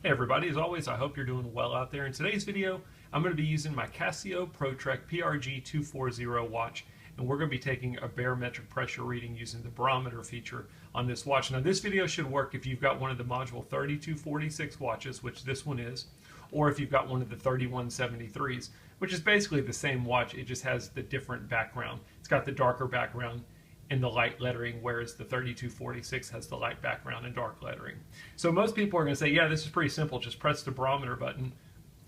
Hey everybody, as always, I hope you're doing well out there. In today's video, I'm going to be using my Casio Protrek PRG-240 watch, and we're going to be taking a barometric pressure reading using the barometer feature on this watch. Now this video should work if you've got one of the module 3246 watches, which this one is, or if you've got one of the 3173s, which is basically the same watch, it just has the different background. It's got the darker background in the light lettering, whereas the 3246 has the light background and dark lettering. So most people are going to say, yeah, this is pretty simple, just press the barometer button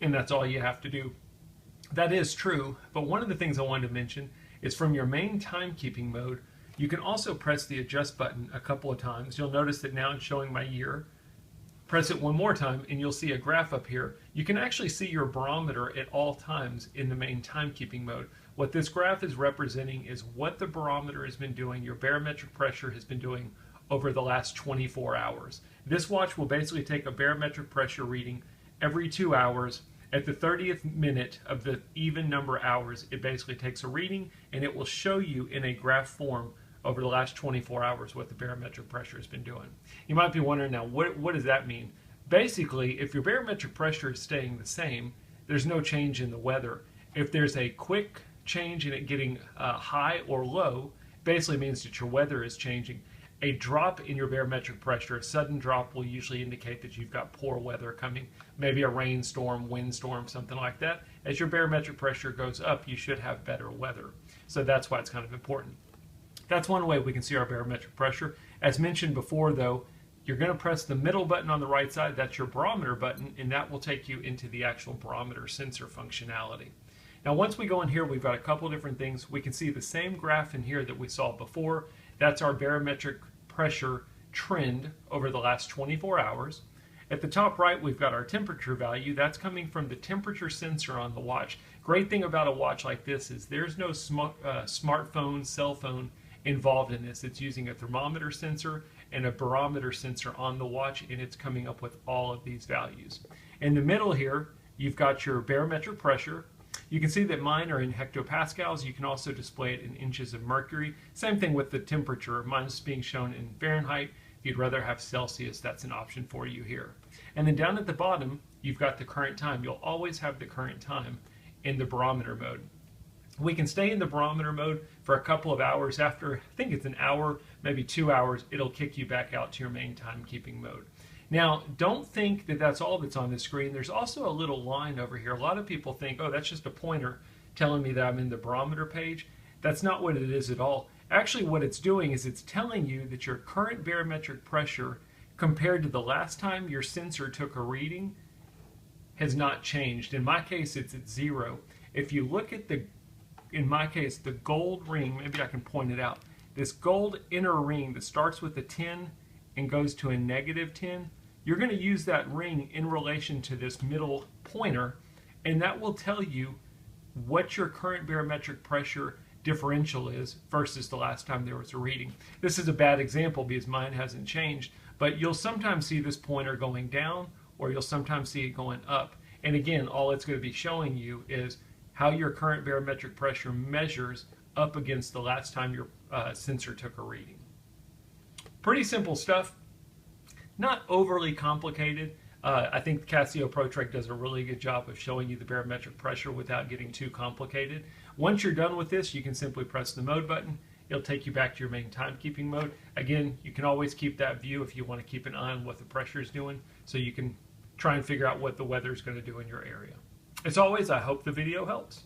and that's all you have to do. That is true, but one of the things I wanted to mention is from your main timekeeping mode, you can also press the adjust button a couple of times. You'll notice that now it's showing my year. Press it one more time and you'll see a graph up here. You can actually see your barometer at all times in the main timekeeping mode. What this graph is representing is what the barometer has been doing, your barometric pressure has been doing over the last 24 hours. This watch will basically take a barometric pressure reading every 2 hours. At the 30th minute of the even number hours, it basically takes a reading and it will show you in a graph form over the last 24 hours what the barometric pressure has been doing. You might be wondering now, what does that mean? Basically, if your barometric pressure is staying the same, there's no change in the weather. If there's a quick change in it getting high or low, basically means that your weather is changing. A drop in your barometric pressure, a sudden drop, will usually indicate that you've got poor weather coming, maybe a rainstorm, windstorm, something like that. As your barometric pressure goes up, you should have better weather. So that's why it's kind of important. That's one way we can see our barometric pressure. As mentioned before though, you're going to press the middle button on the right side, that's your barometer button, and that will take you into the actual barometer sensor functionality. Now once we go in here, we've got a couple different things. We can see the same graph in here that we saw before. That's our barometric pressure trend over the last 24 hours. At the top right, we've got our temperature value. That's coming from the temperature sensor on the watch. Great thing about a watch like this is there's no smartphone, cell phone involved in this. It's using a thermometer sensor and a barometer sensor on the watch, and it's coming up with all of these values. In the middle here, you've got your barometric pressure. You can see that mine are in hectopascals. You can also display it in inches of mercury. Same thing with the temperature. Mine's being shown in Fahrenheit. If you'd rather have Celsius, that's an option for you here. And then down at the bottom, you've got the current time. You'll always have the current time in the barometer mode. We can stay in the barometer mode for a couple of hours. After, I think it's an hour, maybe 2 hours, it'll kick you back out to your main timekeeping mode. Now, don't think that that's all that's on the screen. There's also a little line over here. A lot of people think, oh, that's just a pointer telling me that I'm in the barometer page. That's not what it is at all. Actually, what it's doing is it's telling you that your current barometric pressure compared to the last time your sensor took a reading has not changed. In my case, it's at 0. If you look at in my case, the gold ring, maybe I can point it out. This gold inner ring that starts with a 10 and goes to a -10, you're going to use that ring in relation to this middle pointer, and that will tell you what your current barometric pressure differential is versus the last time there was a reading. This is a bad example because mine hasn't changed, but you'll sometimes see this pointer going down or you'll sometimes see it going up. And again, all it's going to be showing you is how your current barometric pressure measures up against the last time your sensor took a reading. Pretty simple stuff. Not overly complicated. I think Casio Protrek does a really good job of showing you the barometric pressure without getting too complicated. Once you're done with this, you can simply press the mode button. It'll take you back to your main timekeeping mode. Again, you can always keep that view if you want to keep an eye on what the pressure is doing, so you can try and figure out what the weather is going to do in your area. As always, I hope the video helps.